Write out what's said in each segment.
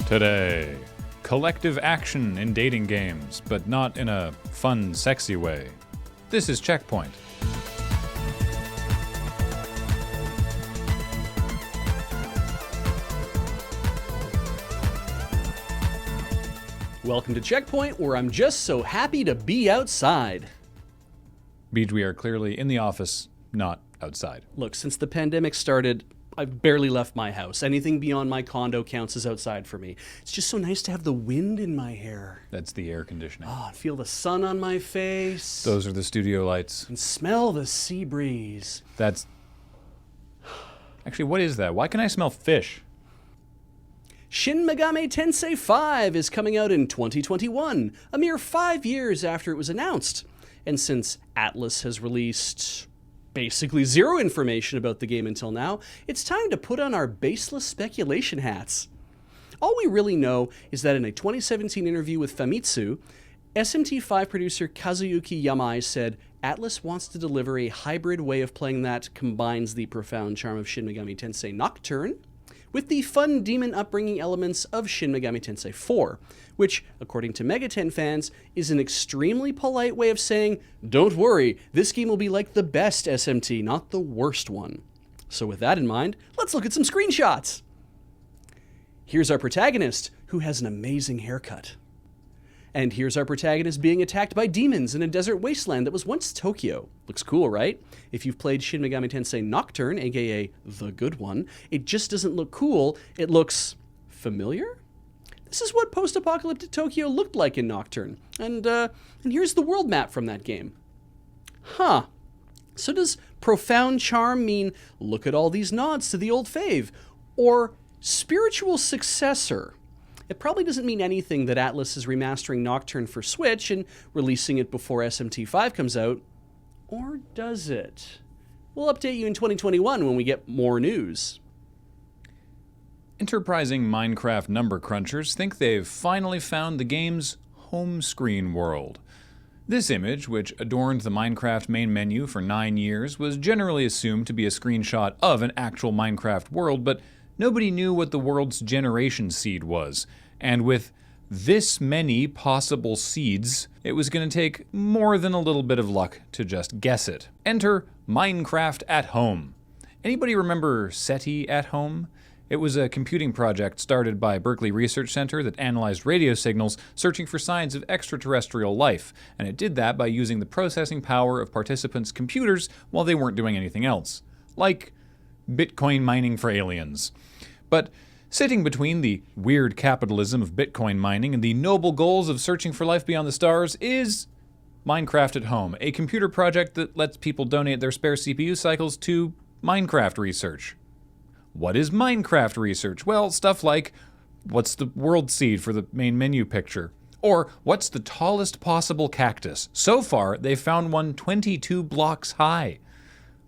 Today, collective action in dating games, but not in a fun, sexy way. This is CheckPoint. Welcome to CheckPoint, where I'm just so happy to be outside. Beej, we are clearly in the office, not outside. Look, since the pandemic started, I've barely left my house. Anything beyond my condo counts as outside for me. It's just so nice to have the wind in my hair. That's the air conditioning. Oh, and feel the sun on my face. Those are the studio lights. And smell the sea breeze. That's... Actually, what is that? Why can I smell fish? Shin Megami Tensei 5 is coming out in 2021, a mere 5 years after it was announced. And since Atlus has released basically zero information about the game until now, it's time to put on our baseless speculation hats. All we really know is that in a 2017 interview with Famitsu, SMT5 producer Kazuyuki Yamai said Atlus wants to deliver a hybrid way of playing that combines the profound charm of Shin Megami Tensei Nocturne with the fun demon upbringing elements of Shin Megami Tensei 4, which, according to Megaten fans, is an extremely polite way of saying, don't worry, this game will be like the best SMT, not the worst one. So with that in mind, let's look at some screenshots. Here's our protagonist, who has an amazing haircut. And here's our protagonist being attacked by demons in a desert wasteland that was once Tokyo. Looks cool, right? If you've played Shin Megami Tensei Nocturne, aka the good one, it just doesn't look cool, it looks familiar? This is what post-apocalyptic Tokyo looked like in Nocturne. And here's the world map from that game. Huh. So does profound charm mean look at all these nods to the old fave? Or spiritual successor? It probably doesn't mean anything that Atlus is remastering Nocturne for Switch and releasing it before SMT5 comes out. Or does it? We'll update you in 2021 when we get more news. Enterprising Minecraft number crunchers think they've finally found the game's home screen world. This image, which adorned the Minecraft main menu for 9 years, was generally assumed to be a screenshot of an actual Minecraft world, but nobody knew what the world's generation seed was. And with this many possible seeds, it was going to take more than a little bit of luck to just guess it. Enter Minecraft at Home. Anybody remember SETI at Home? It was a computing project started by Berkeley Research Center that analyzed radio signals searching for signs of extraterrestrial life, and it did that by using the processing power of participants' computers while they weren't doing anything else. Like Bitcoin mining for aliens. But sitting between the weird capitalism of Bitcoin mining and the noble goals of searching for life beyond the stars is Minecraft at Home, a computer project that lets people donate their spare CPU cycles to Minecraft research. What is Minecraft research? Well, stuff like, what's the world seed for the main menu picture? Or, what's the tallest possible cactus? So far, they've found one 22 blocks high.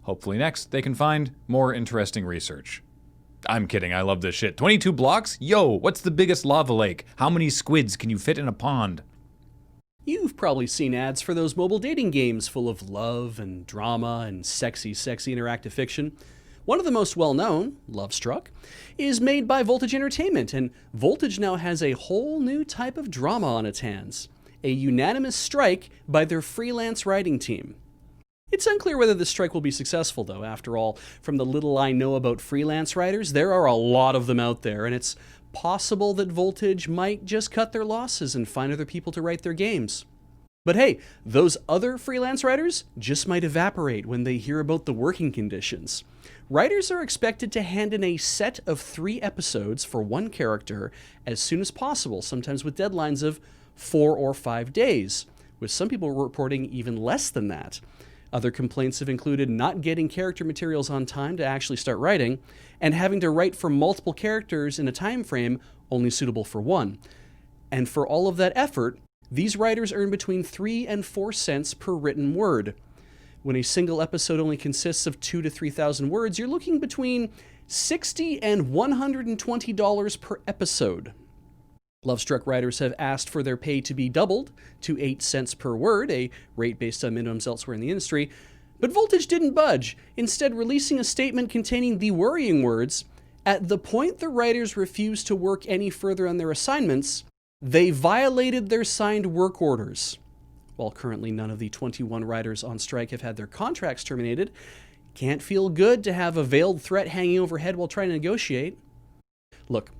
Hopefully next, they can find more interesting research. I'm kidding, I love this shit. 22 blocks? Yo, what's the biggest lava lake? How many squids can you fit in a pond? You've probably seen ads for those mobile dating games full of love and drama and sexy interactive fiction. One of the most well-known, Love Struck, is made by Voltage Entertainment, and Voltage now has a whole new type of drama on its hands. A unanimous strike by their freelance writing team. It's unclear whether the strike will be successful, though. After all, from the little I know about freelance writers, there are a lot of them out there, and it's possible that Voltage might just cut their losses and find other people to write their games. But hey, those other freelance writers just might evaporate when they hear about the working conditions. Writers are expected to hand in a set of 3 episodes for one character as soon as possible, sometimes with deadlines of 4 or 5 days, with some people reporting even less than that. Other complaints have included not getting character materials on time to actually start writing, and having to write for multiple characters in a time frame only suitable for one. And for all of that effort, these writers earn between 3 and 4 cents per written word. When a single episode only consists of 2,000 to 3,000 words, you're looking between $60 and $120 per episode. Lovestruck writers have asked for their pay to be doubled to 8 cents per word, a rate based on minimums elsewhere in the industry, but Voltage didn't budge, instead releasing a statement containing the worrying words, At the point the writers refused to work any further on their assignments, they violated their signed work orders. While currently none of the 21 writers on strike have had their contracts terminated, can't feel good to have a veiled threat hanging overhead while trying to negotiate. Look,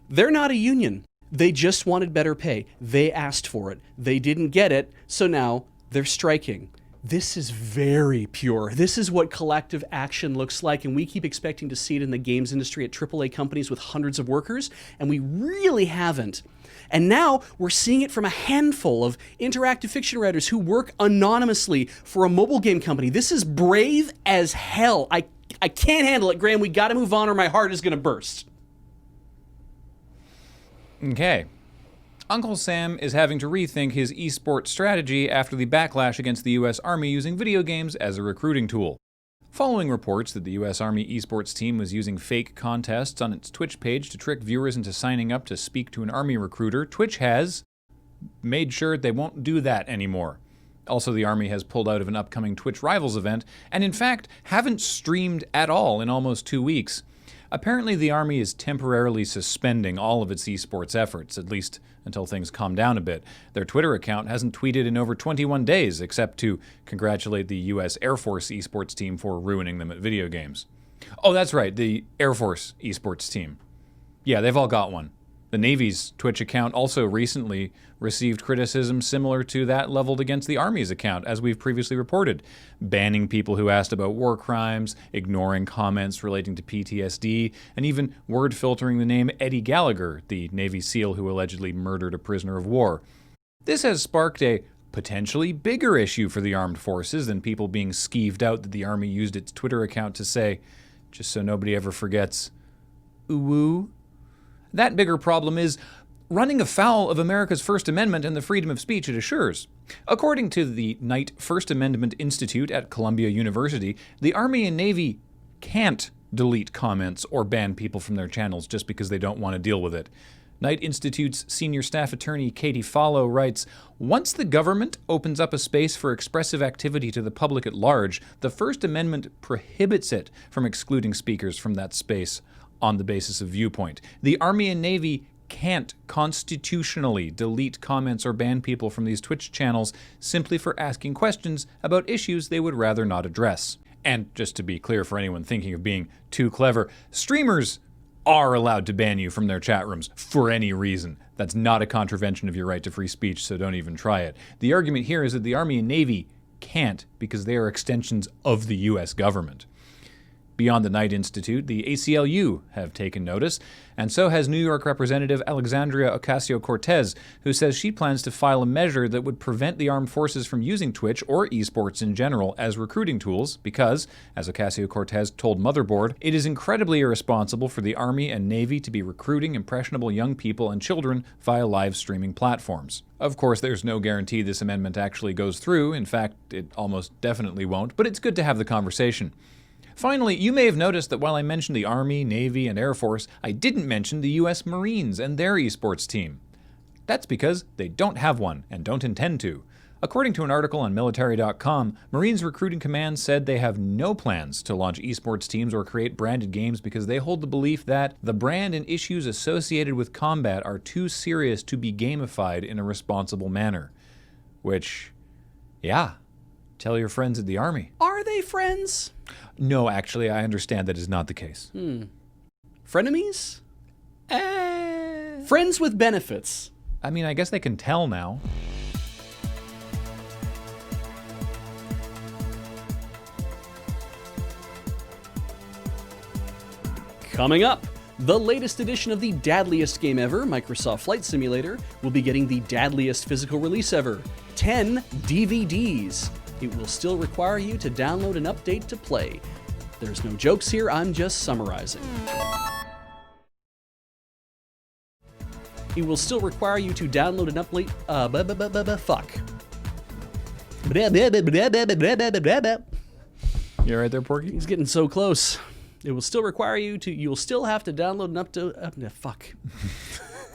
they're not a union. They just wanted better pay. They asked for it. They didn't get it, so now they're striking. This is very pure. This is what collective action looks like, and we keep expecting to see it in the games industry at AAA companies with hundreds of workers, and we really haven't. And now we're seeing it from a handful of interactive fiction writers who work anonymously for a mobile game company. This is brave as hell. I can't handle it, Graham. We gotta move on or my heart is gonna burst. Okay. Uncle Sam is having to rethink his esports strategy after the backlash against the U.S. Army using video games as a recruiting tool. Following reports that the U.S. Army esports team was using fake contests on its Twitch page to trick viewers into signing up to speak to an Army recruiter, Twitch has made sure they won't do that anymore. Also, the Army has pulled out of an upcoming Twitch Rivals event, and in fact, haven't streamed at all in almost 2 weeks. Apparently, the Army is temporarily suspending all of its esports efforts, at least until things calm down a bit. Their Twitter account hasn't tweeted in over 21 days, except to congratulate the U.S. Air Force esports team for ruining them at video games. Oh, that's right, the Air Force esports team. Yeah, they've all got one. The Navy's Twitch account also recently received criticism similar to that leveled against the Army's account, as we've previously reported, banning people who asked about war crimes, ignoring comments relating to PTSD, and even word filtering the name Eddie Gallagher, the Navy SEAL who allegedly murdered a prisoner of war. This has sparked a potentially bigger issue for the armed forces than people being skeeved out that the Army used its Twitter account to say, just so nobody ever forgets, ooh-woo. That bigger problem is running afoul of America's First Amendment and the freedom of speech it assures. According to the Knight First Amendment Institute at Columbia University, the Army and Navy can't delete comments or ban people from their channels just because they don't want to deal with it. Knight Institute's senior staff attorney Katie Follow writes, "Once the government opens up a space for expressive activity to the public at large, the First Amendment prohibits it from excluding speakers from that space on the basis of viewpoint. The Army and Navy can't constitutionally delete comments or ban people from these Twitch channels simply for asking questions about issues they would rather not address." And just to be clear for anyone thinking of being too clever, streamers are allowed to ban you from their chat rooms for any reason. That's not a contravention of your right to free speech, so don't even try it. The argument here is that the Army and Navy can't because they are extensions of the U.S. government. Beyond the Knight Institute, the ACLU have taken notice, and so has New York Representative Alexandria Ocasio-Cortez, who says she plans to file a measure that would prevent the armed forces from using Twitch or esports in general as recruiting tools because, as Ocasio-Cortez told Motherboard, it is incredibly irresponsible for the Army and Navy to be recruiting impressionable young people and children via live streaming platforms. Of course, there's no guarantee this amendment actually goes through. In fact, it almost definitely won't, but it's good to have the conversation. Finally, you may have noticed that while I mentioned the Army, Navy, and Air Force, I didn't mention the U.S. Marines and their esports team. That's because they don't have one and don't intend to. According to an article on military.com, Marines Recruiting Command said they have no plans to launch esports teams or create branded games because they hold the belief that the brand and issues associated with combat are too serious to be gamified in a responsible manner. Which, yeah, tell your friends at the Army. Are they friends? No, actually, I understand that is not the case. Frenemies? Friends with benefits. I mean, I guess they can tell now. Coming up, the latest edition of the dadliest game ever, Microsoft Flight Simulator, will be getting the dadliest physical release ever, 10 DVDs. It will still require you to download an update to play. There's no jokes here, I'm just summarizing. It will still require you to download an update. Fuck. You right there, Porky? He's getting so close. It will still require you to. You'll still have to download an fuck.